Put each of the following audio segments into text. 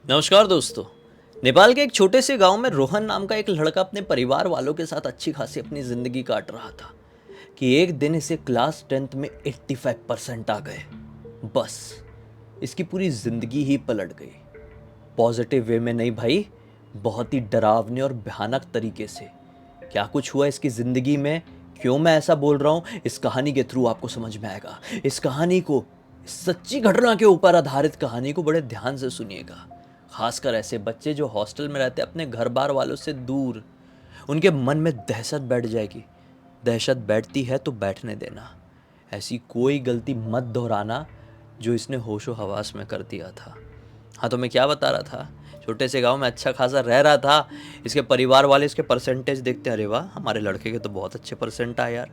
नमस्कार दोस्तों। नेपाल के एक छोटे से गांव में रोहन नाम का एक लड़का अपने परिवार वालों के साथ अच्छी खासी अपनी ज़िंदगी काट रहा था कि एक दिन इसे क्लास 10th में 85% आ गए। बस इसकी पूरी ज़िंदगी ही पलट गई। पॉजिटिव वे में नहीं भाई, बहुत ही डरावने और भयानक तरीके से। क्या कुछ हुआ इसकी ज़िंदगी में, क्यों मैं ऐसा बोल रहा हूँ, इस कहानी के थ्रू आपको समझ में आएगा। इस कहानी को, इस सच्ची घटना के ऊपर आधारित कहानी को बड़े ध्यान से सुनिएगा। खासकर ऐसे बच्चे जो हॉस्टल में रहते अपने घर बार वालों से दूर, उनके मन में दहशत बैठ जाएगी। दहशत बैठती है तो बैठने देना। ऐसी कोई गलती मत दोहराना जो इसने होशो हवास में कर दिया था। हाँ, तो मैं क्या बता रहा था, छोटे से गांव में अच्छा खासा रह रहा था। इसके परिवार वाले इसके परसेंटेज देखते हैं, अरे वाह हमारे लड़के के तो बहुत अच्छे परसेंट आए यार,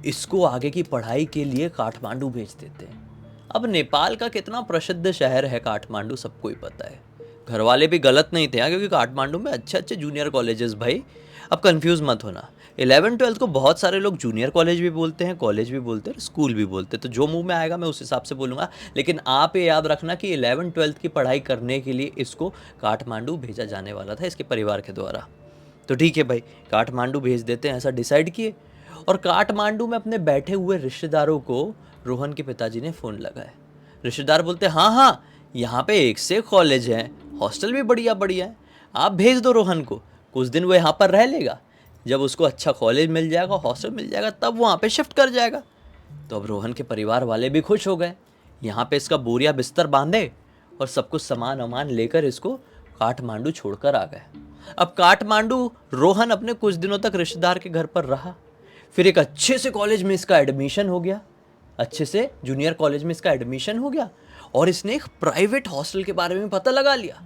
इसको आगे की पढ़ाई के लिए काठमांडू भेज देते हैं। अब नेपाल का कितना प्रसिद्ध शहर है काठमांडू, सबको ही पता है। घर वाले भी गलत नहीं थे क्योंकि काठमांडू में अच्छे अच्छे जूनियर कॉलेजेस भाई। अब कंफ्यूज मत होना, 11th-12th को बहुत सारे लोग जूनियर कॉलेज भी बोलते हैं, कॉलेज भी बोलते हैं, स्कूल भी बोलते हैं। तो जो मुंह में आएगा मैं उस हिसाब से बोलूँगा। लेकिन आप ये याद रखना कि 11th-12th की पढ़ाई करने के लिए इसको काठमांडू भेजा जाने वाला था इसके परिवार के द्वारा। तो ठीक है भाई, काठमांडू भेज देते हैं ऐसा डिसाइड किए। और काठमांडू में अपने बैठे हुए रिश्तेदारों को रोहन के पिताजी ने फ़ोन लगाया। रिश्तेदार बोलते हाँ हाँ, यहाँ पे एक से कॉलेज है, हॉस्टल भी बढ़िया बढ़िया है, आप भेज दो रोहन को, कुछ दिन वो यहाँ पर रह लेगा। जब उसको अच्छा कॉलेज मिल जाएगा, हॉस्टल मिल जाएगा, तब वहाँ पे शिफ्ट कर जाएगा। तो अब रोहन के परिवार वाले भी खुश हो गए। यहाँ पे इसका बोरिया बिस्तर बांधे और सब कुछ सामान वामान लेकर इसको काठमांडू छोड़कर आ गए। अब काठमांडू रोहन अपने कुछ दिनों तक रिश्तेदार के घर पर रहा। फिर एक अच्छे से कॉलेज में इसका एडमिशन हो गया, अच्छे से जूनियर कॉलेज में इसका एडमिशन हो गया। और इसने एक प्राइवेट हॉस्टल के बारे में पता लगा लिया।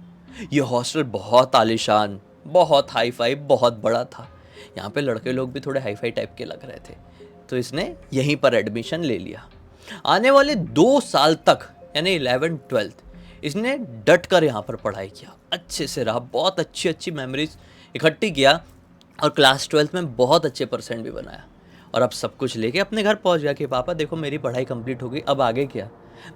ये हॉस्टल बहुत आलीशान, बहुत हाई फाई, बहुत बड़ा था। यहाँ पे लड़के लोग भी थोड़े हाई फाई टाइप के लग रहे थे। तो इसने यहीं पर एडमिशन ले लिया। आने वाले 2 साल तक यानी 11th-12th इसने डट कर यहाँ पर पढ़ाई किया, अच्छे से रहा, बहुत अच्छी अच्छी मेमोरीज इकट्ठी किया और क्लास 12th में बहुत अच्छे परसेंट भी बनाया। और अब सब कुछ लेके अपने घर पहुँच गया कि पापा देखो मेरी पढ़ाई कंप्लीट हो गई, अब आगे क्या,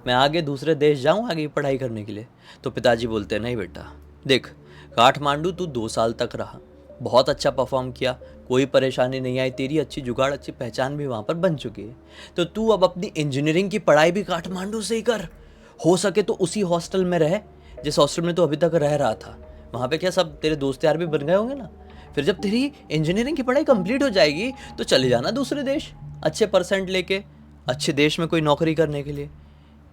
मैं आगे दूसरे देश जाऊँ आगे पढ़ाई करने के लिए। तो पिताजी बोलते नहीं बेटा देख, काठमांडू तू 2 साल तक रहा, बहुत अच्छा परफॉर्म किया, कोई परेशानी नहीं आई तेरी, अच्छी जुगाड़ अच्छी पहचान भी वहाँ पर बन चुकी है। तो तू अब अपनी इंजीनियरिंग की पढ़ाई भी काठमांडू से ही कर, हो सके तो उसी हॉस्टल में रहे जिस हॉस्टल में तू अभी तक रह रहा था। वहाँ पे क्या सब तेरे दोस्त यार भी बन गए होंगे ना। फिर जब तेरी इंजीनियरिंग की पढ़ाई कंप्लीट हो जाएगी तो चले जाना दूसरे देश, अच्छे परसेंट लेके अच्छे देश में कोई नौकरी करने के लिए।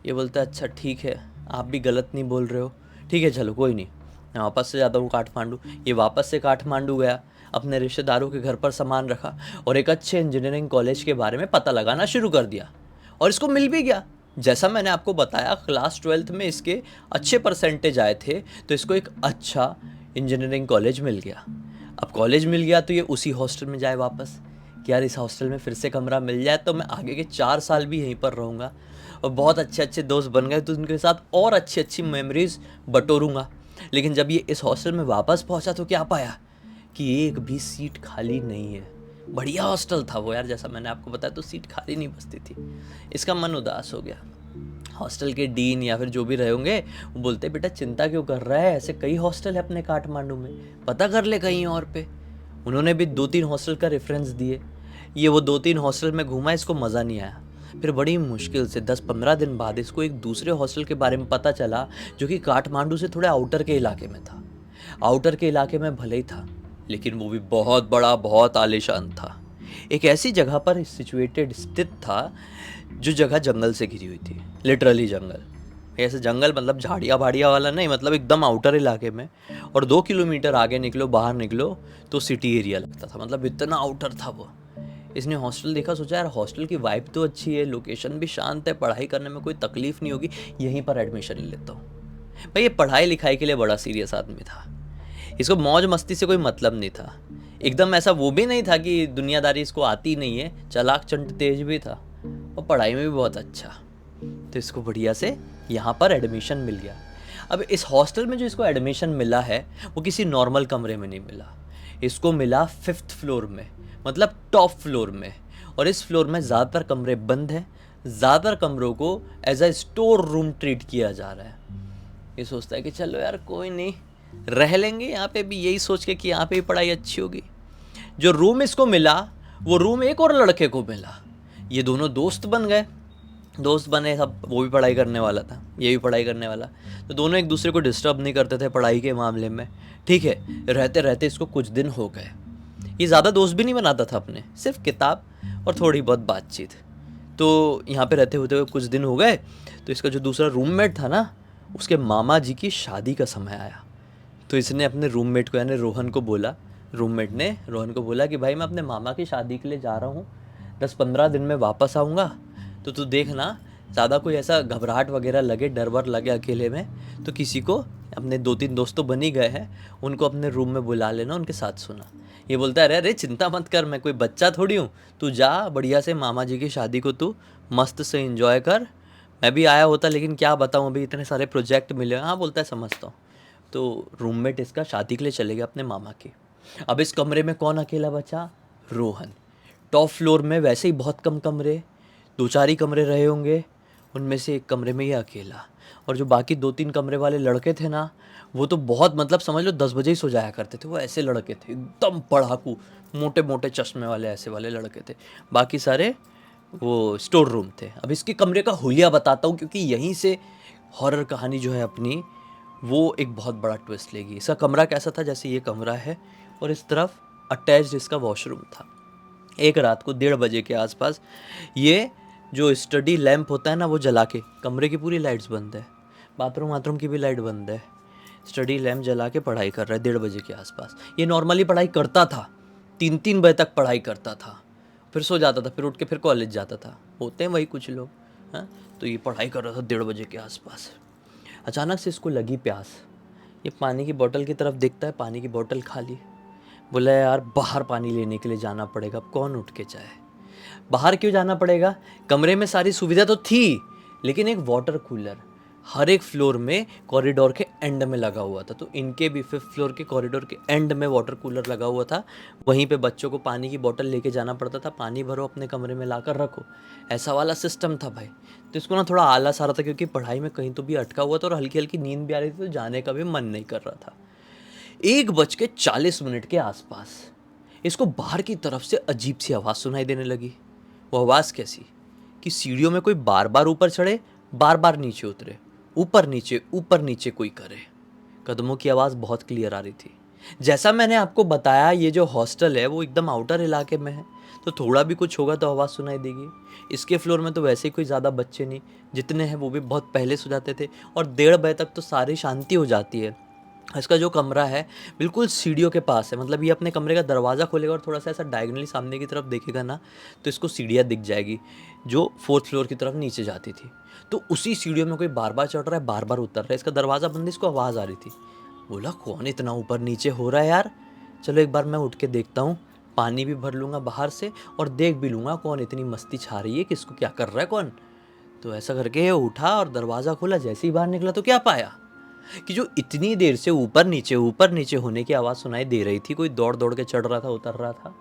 ये बोलता है अच्छा ठीक है, आप भी गलत नहीं बोल रहे हो, ठीक है चलो कोई नहीं, मैं वापस से जाता हूँ काठमांडू। ये वापस से काठमांडू गया, अपने रिश्तेदारों के घर पर सामान रखा और एक अच्छे इंजीनियरिंग कॉलेज के बारे में पता लगाना शुरू कर दिया। और इसको मिल भी गया। जैसा मैंने आपको बताया, क्लास 12th में इसके अच्छे परसेंटेज आए थे तो इसको एक अच्छा इंजीनियरिंग कॉलेज मिल गया। अब कॉलेज मिल गया तो ये उसी हॉस्टल में जाए वापस कि यार इस हॉस्टल में फिर से कमरा मिल जाए तो मैं आगे के 4 साल भी यहीं पर रहूँगा। और बहुत अच्छे अच्छे दोस्त बन गए तो उनके साथ और अच्छी अच्छी मेमोरीज बटोरूँगा। लेकिन जब ये इस हॉस्टल में वापस पहुँचा तो क्या पाया कि एक भी सीट खाली नहीं है। बढ़िया हॉस्टल था वो यार, जैसा मैंने आपको बताया, तो सीट खाली नहीं बचती थी। इसका मन उदास हो गया। हॉस्टल के डीन या फिर जो भी रहे होंगे वो बोलते बेटा चिंता क्यों कर रहा है, ऐसे कई हॉस्टल है अपने काठमांडू में, पता कर ले कहीं और पे। उन्होंने भी 2-3 हॉस्टल का रेफरेंस दिए। ये वो 2-3 हॉस्टल में घूमा, इसको मज़ा नहीं आया। फिर बड़ी मुश्किल से 10-15 दिन बाद इसको एक दूसरे हॉस्टल के बारे में पता चला जो कि काठमांडू से थोड़े आउटर के इलाके में था। आउटर के इलाके में भले ही था लेकिन वो भी बहुत बड़ा, बहुत आलीशान था। एक ऐसी जगह पर सिचुएटेड स्थित था जो जगह जंगल से घिरी हुई थी, लिटरली जंगल। ऐसे जंगल मतलब झाड़ियाँ भाड़ियाँ वाला नहीं, मतलब एकदम आउटर इलाके में। और 2 किलोमीटर आगे निकलो, बाहर निकलो तो सिटी एरिया लगता था, मतलब इतना आउटर था वो। इसने हॉस्टल देखा, सोचा यार हॉस्टल की वाइब तो अच्छी है, लोकेशन भी शांत है, पढ़ाई करने में कोई तकलीफ नहीं होगी, यहीं पर एडमिशन ले लेता हूँ। भाई ये पढ़ाई लिखाई के लिए बड़ा सीरियस आदमी था, इसको मौज मस्ती से कोई मतलब नहीं था। एकदम ऐसा वो भी नहीं था कि दुनियादारी इसको आती नहीं है, चालाक चंट तेज भी था और पढ़ाई में भी बहुत अच्छा। तो इसको बढ़िया से यहाँ पर एडमिशन मिल गया। अब इस हॉस्टल में जो इसको एडमिशन मिला है वो किसी नॉर्मल कमरे में नहीं मिला, इसको मिला 5th फ्लोर में, मतलब टॉप फ्लोर में। और इस फ्लोर में ज़्यादातर कमरे बंद हैं, ज़्यादातर कमरों को as a store room treat किया जा रहा है। ये सोचता है कि चलो यार कोई नहीं, रह लेंगे यहाँ पे भी, यही सोच के कि यहाँ पे भी पढ़ाई अच्छी होगी। जो रूम इसको मिला वो रूम एक और लड़के को मिला। ये दोनों दोस्त बन गए, दोस्त बने सब, वो भी पढ़ाई करने वाला था, ये भी पढ़ाई करने वाला। तो दोनों एक दूसरे को डिस्टर्ब नहीं करते थे पढ़ाई के मामले में। ठीक है, रहते रहते इसको कुछ दिन हो गए। ये ज़्यादा दोस्त भी नहीं बनाता था अपने, सिर्फ किताब और थोड़ी बहुत बातचीत। तो यहाँ पे रहते होते हुए कुछ दिन हो गए, तो इसका जो दूसरा रूममेट था ना, उसके मामा जी की शादी का समय आया। तो इसने अपने रूममेट को यानी रोहन को बोला, रूममेट ने रोहन को बोला कि भाई मैं अपने मामा की शादी के लिए जा रहा हूँ, 10-15 दिन में वापस आऊँगा, तो तू देखना ज़्यादा कोई ऐसा घबराहट वगैरह लगे, डर वर लगे अकेले में, तो किसी को, अपने 2-3 दोस्त तो बन ही गए हैं, उनको अपने रूम में बुला लेना, उनके साथ सोना। ये बोलता है, अरे अरे चिंता मत कर, मैं कोई बच्चा थोड़ी हूँ, तू जा बढ़िया से मामा जी की शादी को तू मस्त से एंजॉय कर। मैं भी आया होता लेकिन क्या बताऊँ, अभी इतने सारे प्रोजेक्ट मिले। हाँ बोलता है, समझता हूँ। तो रूममेट इसका शादी के लिए चले गया अपने मामा के। अब इस कमरे में कौन अकेला बचा? रोहन। टॉप फ्लोर में वैसे ही बहुत कम कमरे, 2-4 ही कमरे रहे होंगे, उनमें से एक कमरे में ये अकेला। और जो बाकी 2-3 कमरे वाले लड़के थे ना, वो तो बहुत, मतलब समझ लो 10 बजे ही सो जाया करते थे। वो ऐसे लड़के थे एकदम पढ़ाकू, मोटे मोटे चश्मे वाले, ऐसे वाले लड़के थे। बाकी सारे वो स्टोर रूम थे। अब इसके कमरे का हुलिया बताता हूँ, क्योंकि यहीं से हॉरर कहानी जो है अपनी, वो एक बहुत बड़ा ट्विस्ट लेगी। इसका कमरा कैसा था, जैसे ये कमरा है और इस तरफ अटैच्ड इसका वॉशरूम था। एक रात को 1:30 बजे के आसपास ये जो स्टडी लैंप होता है ना, वो जला के, कमरे की पूरी लाइट्स बंद है, बाथरूम की भी लाइट बंद है, स्टडी लैंप जला के पढ़ाई कर रहा है 1:30 बजे के आसपास। ये नॉर्मली पढ़ाई करता था, 3-3 बजे तक पढ़ाई करता था, फिर सो जाता था, फिर उठ के फिर कॉलेज जाता था। होते हैं वही कुछ लोग, हाँ। तो ये पढ़ाई कर रहा था 1:30 बजे के आसपास। अचानक से इसको लगी प्यास। ये पानी की बोतल की तरफ देखता है, पानी की बोतल खाली। बोला यार बाहर पानी लेने के लिए जाना पड़ेगा, अब कौन उठ के जाए। बाहर क्यों जाना पड़ेगा? कमरे में सारी सुविधा तो थी, लेकिन एक वाटर कूलर हर एक फ्लोर में कॉरिडोर के एंड में लगा हुआ था। तो इनके भी 5th फ्लोर के कॉरिडोर के एंड में वाटर कूलर लगा हुआ था। वहीं पे बच्चों को पानी की बोतल लेके जाना पड़ता था, पानी भरो अपने कमरे में लाकर रखो, ऐसा वाला सिस्टम था भाई। तो इसको ना थोड़ा आलस आ रहा था, क्योंकि पढ़ाई में कहीं तो भी अटका हुआ था और हल्की हल्की नींद भी आ रही थी, तो जाने का भी मन नहीं कर रहा था। 1:40 के आसपास इसको बाहर की तरफ से अजीब सी आवाज़ सुनाई देने लगी। वो आवाज़ कैसी कि सीढ़ियों में कोई बार बार ऊपर चढ़े, बार बार नीचे उतरे, ऊपर नीचे कोई करे। कदमों की आवाज़ बहुत क्लियर आ रही थी। जैसा मैंने आपको बताया, ये जो हॉस्टल है वो एकदम आउटर इलाके में है, तो थोड़ा भी कुछ होगा तो आवाज़ सुनाई देगी। इसके फ्लोर में तो वैसे ही कोई ज़्यादा बच्चे नहीं, जितने हैं वो भी बहुत पहले सो जाते थे, और 1:30 बजे तक तो सारी शांति हो जाती है। इसका जो कमरा है बिल्कुल सीढ़ियों के पास है, मतलब ये अपने कमरे का दरवाज़ा खोलेगा और थोड़ा सा ऐसा डायगनली सामने की तरफ देखेगा ना, तो इसको सीढ़ियाँ दिख जाएगी जो 4th फ्लोर की तरफ नीचे जाती थी। तो उसी सीढ़ियों में कोई बार बार चढ़ रहा है, बार बार उतर रहा है। इसका दरवाज़ा बंद, इसको आवाज़ आ रही थी। बोला कौन इतना ऊपर नीचे हो रहा है यार, चलो एक बार मैं उठ के देखता हूँ, पानी भी भर लूँगा बाहर से और देख भी लूँगा कौन इतनी मस्ती छा रही है, किसको क्या कर रहा है कौन। तो ऐसा करके ये उठा और दरवाज़ा खोला। जैसे ही बाहर निकला तो क्या पाया कि जो इतनी देर से ऊपर नीचे होने की आवाज़ सुनाई दे रही थी, कोई दौड़ दौड़ के चढ़ रहा था, उतर रहा था,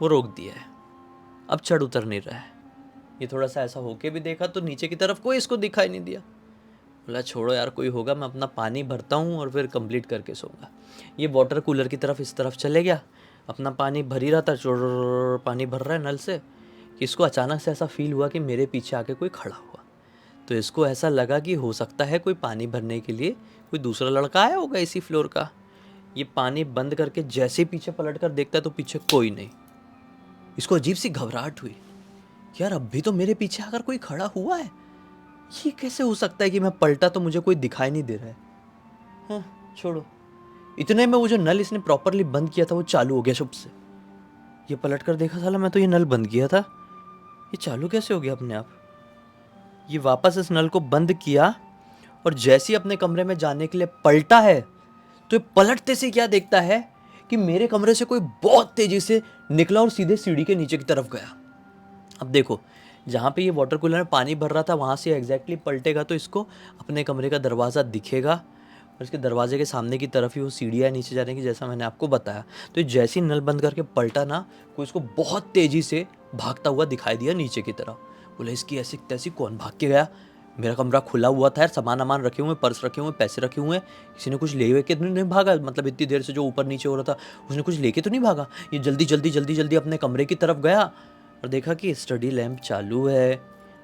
वो रोक दिया है। अब चढ़ उतर नहीं रहा है। ये थोड़ा सा ऐसा होके भी देखा तो नीचे की तरफ कोई इसको दिखाई नहीं दिया। बोला छोड़ो यार, कोई होगा, मैं अपना पानी भरता हूँ और फिर कंप्लीट करके सोऊंगा। ये वाटर कूलर की तरफ इस तरफ चले गया, अपना पानी भर ही रहा था, चोर पानी भर रहा है नल से, कि इसको अचानक से ऐसा फील हुआ कि मेरे पीछे आके कोई खड़ा हुआ। तो इसको ऐसा लगा कि हो सकता है कोई पानी भरने के लिए कोई दूसरा लड़का आया होगा इसी फ्लोर का। ये पानी बंद करके जैसे ही पीछे पलट कर देखता है तो पीछे कोई नहीं। इसको अजीब सी घबराहट हुई, यार अब भी तो मेरे पीछे आकर कोई खड़ा हुआ है, ये कैसे हो सकता है कि मैं पलटा तो मुझे कोई दिखाई नहीं दे रहा है। हाँ छोड़ो। इतने में वो जो नल इसने प्रॉपरली बंद किया था वो चालू हो गया शुभ से। ये पलट कर देखा, साला मैं तो ये नल बंद किया था, ये चालू कैसे हो गया अपने आप। ये वापस इस नल को बंद किया और जैसे ही अपने कमरे में जाने के लिए पलटा है, तो ये पलटते से क्या देखता है कि मेरे कमरे से कोई बहुत तेजी से निकला और सीधे सीढ़ी के नीचे की तरफ गया। अब देखो, जहाँ पे ये वाटर कूलर में पानी भर रहा था वहाँ से एग्जैक्टली पलटेगा तो इसको अपने कमरे का दरवाज़ा दिखेगा, और इसके दरवाजे के सामने की तरफ ही वो सीढ़ियाँ नीचे जाने की, जैसा मैंने आपको बताया। तो जैसे ही नल बंद करके पलटा ना, कोई इसको बहुत तेज़ी से भागता हुआ दिखाई दिया नीचे की तरफ। बोला इसकी ऐसी तैसी कौन भाग के गया, मेरा कमरा खुला हुआ था यार, सामान वामान रखे हुए, पर्स रखे हुए, पैसे रखे हुए हैं, किसी ने कुछ ले हुए के नहीं भागा, मतलब इतनी देर से जो ऊपर नीचे हो रहा था उसने कुछ लेके तो नहीं भागा। ये जल्दी जल्दी जल्दी जल्दी अपने कमरे की तरफ गया और देखा कि स्टडी लैम्प चालू है,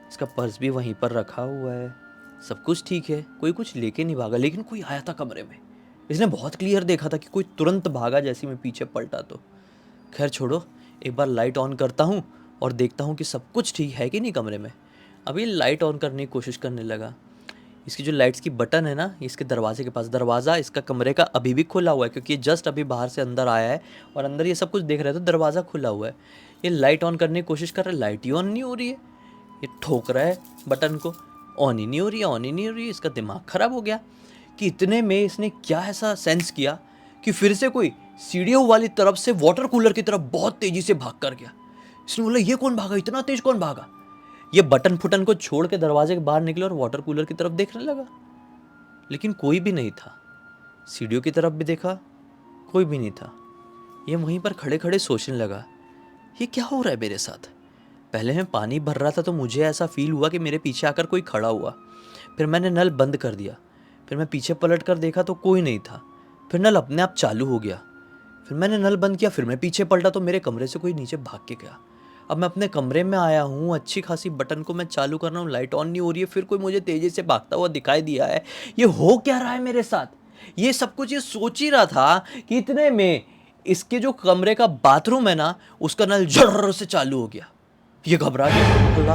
इसका पर्स भी वहीं पर रखा हुआ है, सब कुछ ठीक है, कोई कुछ लेके नहीं भागा। लेकिन कोई आया था कमरे में, इसने बहुत क्लियर देखा था कि कोई तुरंत भागा जैसे मैं पीछे पलटा तो। खैर छोड़ो, एक बार लाइट ऑन करता हूँ और देखता हूँ कि सब कुछ ठीक है कि नहीं कमरे में। अभी लाइट ऑन करने की कोशिश करने लगा। इसकी जो लाइट्स की बटन है ना, इसके दरवाजे के पास, दरवाज़ा इसका कमरे का अभी भी खुला हुआ है क्योंकि ये जस्ट अभी बाहर से अंदर आया है और अंदर ये सब कुछ देख रहा है तो दरवाज़ा खुला हुआ है। ये लाइट ऑन करने की कोशिश कर रहा है, लाइट ही ऑन नहीं हो रही है। ये ठोक रहा है बटन को, ऑन ही नहीं हो रही है, ऑन ही नहीं हो रही है। इसका दिमाग ख़राब हो गया कि इतने में इसने क्या ऐसा सेंस किया कि फिर से कोई सीढ़ियों वाली तरफ से वाटर कूलर की तरफ बहुत तेज़ी से भाग कर गया। इसने बोला ये कौन भागा, इतना तेज कौन भागा। ये बटन फुटन को छोड़ के दरवाजे के बाहर निकले और वाटर कूलर की तरफ देखने लगा, लेकिन कोई भी नहीं था। सीढ़ियों की तरफ भी देखा, कोई भी नहीं था। ये वहीं पर खड़े खड़े सोचने लगा, ये क्या हो रहा है मेरे साथ। पहले मैं पानी भर रहा था तो मुझे ऐसा फील हुआ कि मेरे पीछे आकर कोई खड़ा हुआ, फिर मैंने नल बंद कर दिया, फिर मैं पीछे पलट कर देखा तो कोई नहीं था, फिर नल अपने आप चालू हो गया, फिर मैंने नल बंद किया, फिर मैं पीछे पलटा तो मेरे कमरे से कोई नीचे भाग के गया। अब मैं अपने कमरे में आया हूँ, अच्छी खासी बटन को मैं चालू कर रहा हूँ, लाइट ऑन नहीं हो रही है, फिर कोई मुझे तेज़ी से भागता हुआ दिखाई दिया है। ये हो क्या रहा है मेरे साथ। ये सब कुछ ये सोच ही रहा था कि इतने में इसके जो कमरे का बाथरूम है ना, उसका नल झर्र से चालू हो गया। ये घबरा गया, बोला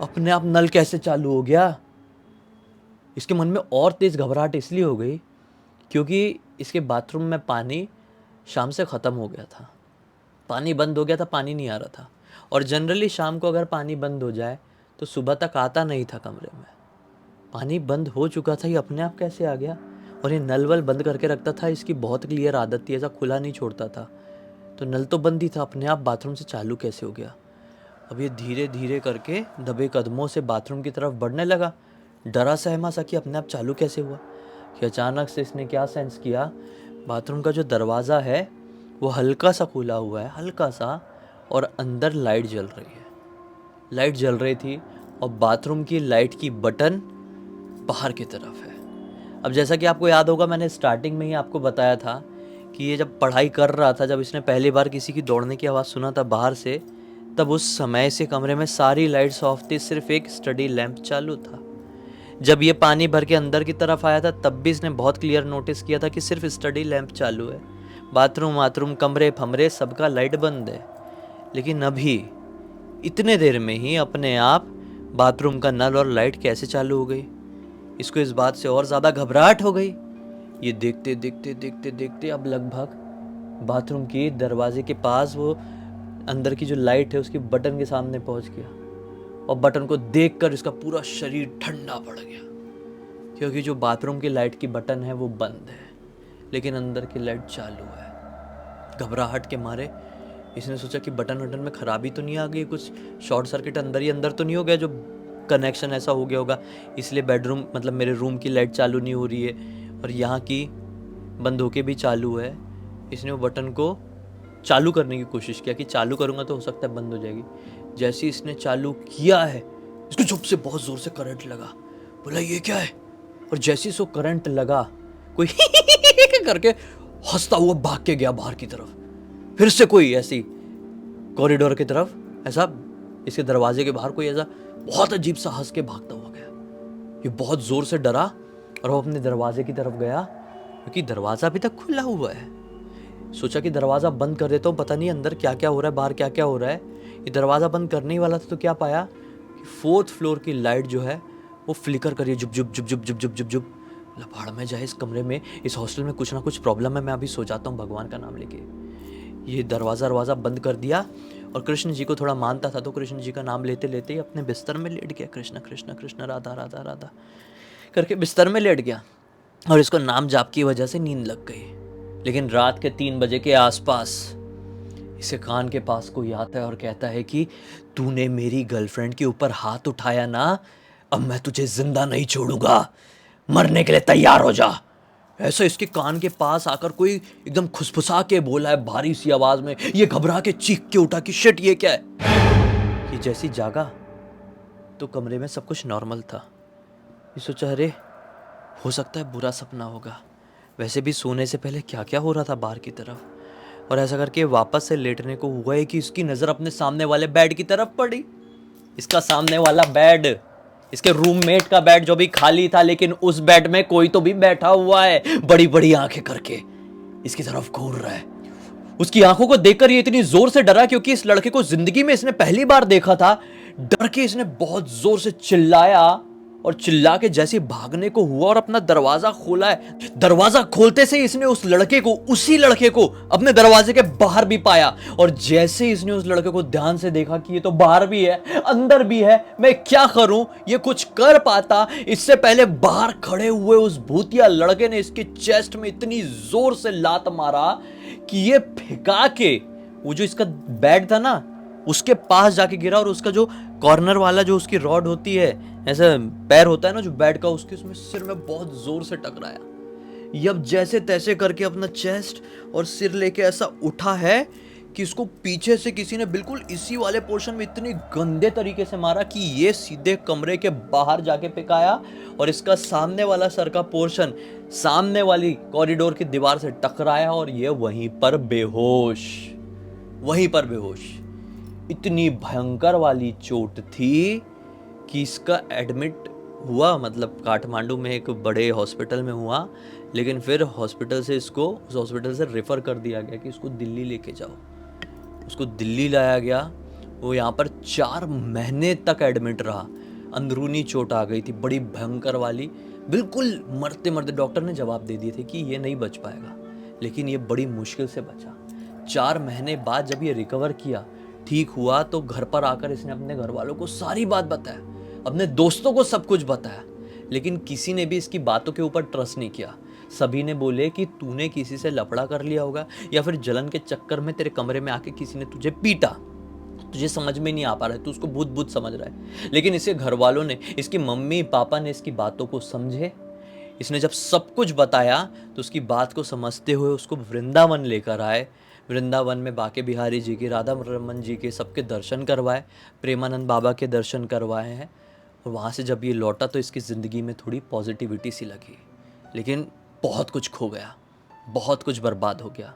अपने आप नल कैसे चालू हो गया। इसके मन में और तेज़ घबराहट इसलिए हो गई क्योंकि इसके बाथरूम में पानी शाम से ख़त्म हो गया था, पानी बंद हो गया था, पानी नहीं आ रहा था। और जनरली शाम को अगर पानी बंद हो जाए तो सुबह तक आता नहीं था कमरे में। पानी बंद हो चुका था, ये अपने आप कैसे आ गया। और ये नल वल बंद करके रखता था, इसकी बहुत क्लियर आदत थी, ऐसा खुला नहीं छोड़ता था। तो नल तो बंद ही था, अपने आप बाथरूम से चालू कैसे हो गया। अब ये धीरे धीरे करके दबे कदमों से बाथरूम की तरफ बढ़ने लगा, डरा सहमा सा कि अपने आप चालू कैसे हुआ। कि अचानक से इसने क्या सेंस किया, बाथरूम का जो दरवाज़ा है वो हल्का सा खुला हुआ है, हल्का सा, और अंदर लाइट जल रही है। लाइट जल रही थी और बाथरूम की लाइट की बटन बाहर की तरफ है। अब जैसा कि आपको याद होगा, मैंने स्टार्टिंग में ही आपको बताया था कि ये जब पढ़ाई कर रहा था, जब इसने पहली बार किसी की दौड़ने की आवाज़ सुना था बाहर से, तब उस समय से कमरे में सारी लाइट्स ऑफ थी, सिर्फ एक स्टडी लैंप चालू था। जब ये पानी भर के अंदर की तरफ आया था तब भी इसने बहुत क्लियर नोटिस किया था कि सिर्फ स्टडी लैंप चालू है, बाथरूम कमरे फमरे सबका लाइट बंद है। लेकिन अभी इतने देर में ही अपने आप बाथरूम का नल और लाइट कैसे चालू हो गई। इसको इस बात से और ज़्यादा घबराहट हो गई। ये देखते देखते देखते देखते अब लगभग बाथरूम के दरवाजे के पास वो अंदर की जो लाइट है उसकी बटन के सामने पहुंच गया और बटन को देखकर इसका पूरा शरीर ठंडा पड़ गया, क्योंकि जो बाथरूम की लाइट की बटन है वो बंद है लेकिन अंदर की लाइट चालू है। घबराहट के मारे इसने सोचा कि बटन वटन में ख़राबी तो नहीं आ गई, कुछ शॉर्ट सर्किट अंदर ही अंदर तो नहीं हो गया, जो कनेक्शन ऐसा हो गया होगा इसलिए बेडरूम मतलब मेरे रूम की लाइट चालू नहीं हो रही है और यहाँ की बंद होके भी चालू है। इसने वो बटन को चालू करने की कोशिश किया कि चालू करूँगा तो हो सकता है बंद हो जाएगी। जैसे ही इसने चालू किया है, इसको झुक से बहुत ज़ोर से करंट लगा। बोला ये क्या है, और जैसे ही इसको करंट लगा कोई करके हंसता हुआ भाग के गया बाहर की तरफ। फिर से कोई ऐसी कॉरिडोर की तरफ, ऐसा इसके दरवाजे के बाहर कोई ऐसा बहुत अजीब सा हंस के भागता हुआ गया। ये बहुत ज़ोर से डरा और वो अपने दरवाजे की तरफ गया क्योंकि दरवाज़ा अभी तक खुला हुआ है। सोचा कि दरवाज़ा बंद कर देता हूँ, पता नहीं अंदर क्या क्या हो रहा है, बाहर क्या क्या हो रहा है। ये दरवाज़ा बंद करने ही वाला था तो क्या पाया कि 4th फ्लोर की लाइट जो है वो फ्लिकर करिए जुब जुब जुब जुब जुब जुब जुब जुब। भाड़ में जाए, इस कमरे में, इस हॉस्टल में कुछ ना कुछ प्रॉब्लम है, मैं अभी सो जाता हूँ भगवान का नाम लेके। ये दरवाज़ा बंद कर दिया और कृष्ण जी को थोड़ा मानता था तो कृष्ण जी का नाम लेते लेते ही अपने बिस्तर में लेट गया। कृष्ण कृष्ण कृष्ण राधा राधा राधा करके बिस्तर में लेट गया और इसको नाम जाप की वजह से नींद लग गई। लेकिन रात के 3 बजे के आसपास इसे कान के पास कोई आता है और कहता है कि तूने मेरी गर्लफ्रेंड के ऊपर हाथ उठाया ना, अब मैं तुझे जिंदा नहीं छोड़ूंगा, मरने के लिए तैयार हो जा। ऐसा इसके कान के पास आकर कोई एकदम खुसफुसा के बोला है भारी सी आवाज में। ये घबरा के चीख के उठा कि शिट ये क्या है। ये जैसी जागा तो कमरे में सब कुछ नॉर्मल था। ये सोचा अरे हो सकता है बुरा सपना होगा, वैसे भी सोने से पहले क्या क्या हो रहा था बाहर की तरफ। और ऐसा करके वापस से लेटने को हुआ है कि उसकी नज़र अपने सामने वाले बेड की तरफ पड़ी। इसका सामने वाला बेड, इसके रूममेट का बेड जो भी खाली था, लेकिन उस बेड में कोई तो भी बैठा हुआ है, बड़ी बड़ी आंखें करके इसकी तरफ घूर रहा है। उसकी आंखों को देखकर ये इतनी जोर से डरा क्योंकि इस लड़के को जिंदगी में इसने पहली बार देखा था। डर के इसने बहुत जोर से चिल्लाया और चिल्ला के जैसे भागने को हुआ और अपना दरवाजा खोला है। दरवाजा खोलते से इसने उसी लड़के को अपने दरवाजे के बाहर भी पाया। और जैसे इसने उस लड़के को ध्यान से देखा कि ये तो बाहर भी है अंदर भी है, मैं क्या करूं, ये कुछ कर पाता, इससे पहले बाहर खड़े हुए उस भूतिया लड़के ने इसके चेस्ट में इतनी जोर से लात मारा कि ये फेंका के वो जो इसका बेड था ना उसके पास जाके गिरा। और उसका जो कॉर्नर वाला जो उसकी रॉड होती है, ऐसा पैर होता है ना जो बेड का, उसके उसमें सिर में बहुत जोर से टकराया। ये अब जैसे तैसे करके अपना चेस्ट और सिर लेके ऐसा उठा है कि इसको पीछे से किसी ने बिल्कुल इसी वाले पोर्शन में इतनी गंदे तरीके से मारा कि ये सीधे कमरे के बाहर जाके फेंकाया। और इसका सामने वाला सर का पोर्शन सामने वाली कॉरिडोर की दीवार से टकराया और ये वहीं पर बेहोश। इतनी भयंकर वाली चोट थी कि इसका एडमिट हुआ, मतलब काठमांडू में एक बड़े हॉस्पिटल में हुआ, लेकिन फिर हॉस्पिटल से इसको उस हॉस्पिटल से रेफ़र कर दिया गया कि इसको दिल्ली लेके जाओ। उसको दिल्ली लाया गया। वो यहाँ पर 4 महीने तक एडमिट रहा। अंदरूनी चोट आ गई थी बड़ी भयंकर वाली, बिल्कुल मरते मरते डॉक्टर ने जवाब दे दिए थे कि ये नहीं बच पाएगा, लेकिन ये बड़ी मुश्किल से बचा। 4 महीने बाद जब ये रिकवर किया, ठीक हुआ, तो घर पर आकर इसने अपने घर वालों को सारी बात बताया, अपने दोस्तों को सब कुछ बताया, लेकिन किसी ने भी इसकी बातों के ऊपर ट्रस्ट नहीं किया। सभी ने बोले कि तूने किसी से लफड़ा कर लिया होगा या फिर जलन के चक्कर में तेरे कमरे में आके किसी ने तुझे पीटा, तुझे समझ में नहीं आ पा रहा है, तू उसको भूत भूत समझ रहा है। लेकिन इसके घर वालों ने, इसकी मम्मी पापा ने इसकी बातों को समझे। इसने जब सब कुछ बताया तो उसकी बात को समझते हुए उसको वृंदावन लेकर आए। वृंदावन में बाके बिहारी जी के, राधा रमन जी के सबके दर्शन करवाए, प्रेमानंद बाबा के दर्शन करवाए हैं। और वहाँ से जब ये लौटा तो इसकी ज़िंदगी में थोड़ी पॉजिटिविटी सी लगी, लेकिन बहुत कुछ खो गया, बहुत कुछ बर्बाद हो गया।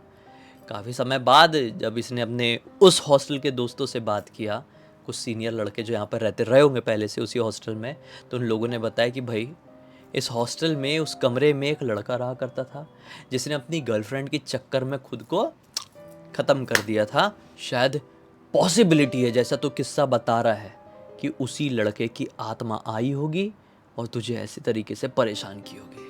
काफ़ी समय बाद जब इसने अपने उस हॉस्टल के दोस्तों से बात किया, कुछ सीनियर लड़के जो यहाँ पर रहे होंगे पहले से उसी हॉस्टल में, तो उन लोगों ने बताया कि भाई इस हॉस्टल में उस कमरे में एक लड़का रहा करता था जिसने अपनी गर्लफ्रेंड के चक्कर में खुद को ख़त्म कर दिया था। शायद पॉसिबिलिटी है, जैसा तो किस्सा बता रहा है, कि उसी लड़के की आत्मा आई होगी और तुझे ऐसे तरीके से परेशान की होगी।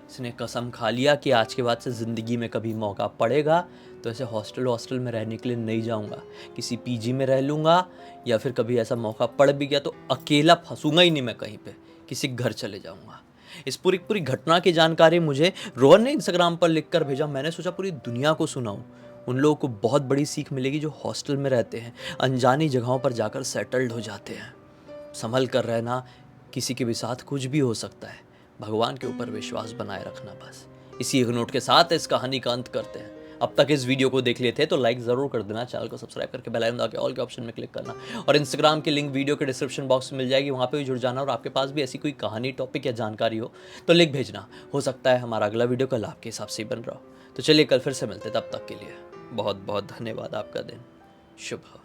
इसने कसम खा लिया कि आज के बाद से ज़िंदगी में कभी मौका पड़ेगा तो ऐसे हॉस्टल में रहने के लिए नहीं जाऊंगा, किसी पीजी में रह लूँगा, या फिर कभी ऐसा मौका पड़ भी गया तो अकेला फंसूंगा ही नहीं मैं कहीं पे, किसी घर चले जाऊंगा। इस पूरी घटना की जानकारी मुझे रोहन ने इंस्टाग्राम पर लिख कर भेजा। मैंने सोचा पूरी दुनिया को सुनाऊं, उन लोगों को बहुत बड़ी सीख मिलेगी जो हॉस्टल में रहते हैं, अनजानी जगहों पर जाकर सेटल्ड हो जाते हैं। संभल कर रहना, किसी के भी साथ कुछ भी हो सकता है, भगवान के ऊपर विश्वास बनाए रखना बस। इसी एक नोट के साथ इस कहानी का अंत करते हैं। अब तक इस वीडियो को देख लिए थे तो लाइक ज़रूर कर देना, चैनल को सब्सक्राइब करके बेल आइकन दबा के ऑल के ऑप्शन में क्लिक करना, और इंस्टाग्राम की लिंक वीडियो के डिस्क्रिप्शन बॉक्स में मिल जाएगी, वहाँ पे भी जुड़ जाना। और आपके पास भी ऐसी कोई कहानी, टॉपिक या जानकारी हो तो लिंक भेजना, हो सकता है हमारा अगला वीडियो कल आपके हिसाब से ही बन रहा हो। तो चलिए कल फिर से मिलते, तब तक के लिए बहुत बहुत धन्यवाद। आपका दिन शुभ हो।